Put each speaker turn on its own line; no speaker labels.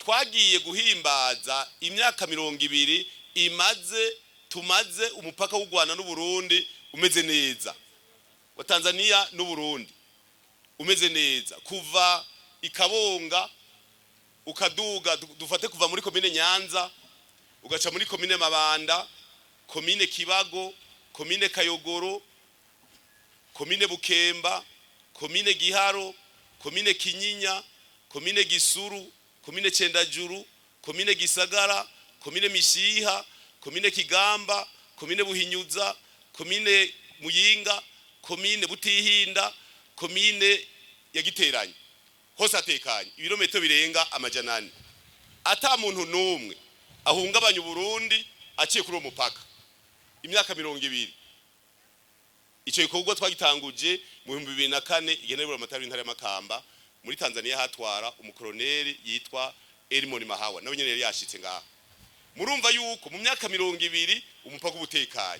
twagiye guhimbaza imyaka 20 tumaze umupaka w'u Rwanda n'u Burundi umeze neza, wa Tanzania n'u Burundi umeze neza, kuva ikabonga ukaduga dufate kuva muri komine Nyanza ugaca muri komine Mabanda, komine Kibago, komine Kayogoro, komine Bukemba, komine Giharo, komine Kinyinya, komine Gisuru, komine Cendajuru, komine Gisagara, komine Mishiha, komine Kigamba, komine Buhinyuza, komine Muyinga, komine Butihinda, komine ya Giteranyi. Hose atekanye ibirometero birenga 400. Ata muntu numwe ahungabanya Burundi aciye kuri umupaka. Imyaka 20. Ico gikorwa twagitanguje mu 2004 igenerwa amatari y'intara y'Amakamba muri Tanzania hatwara umukoloneli yitwa Elimoni Mahawa nawe nyene yari yashitse ngaha. Murumva yuko mu myaka 20 umupaka ubutekanye.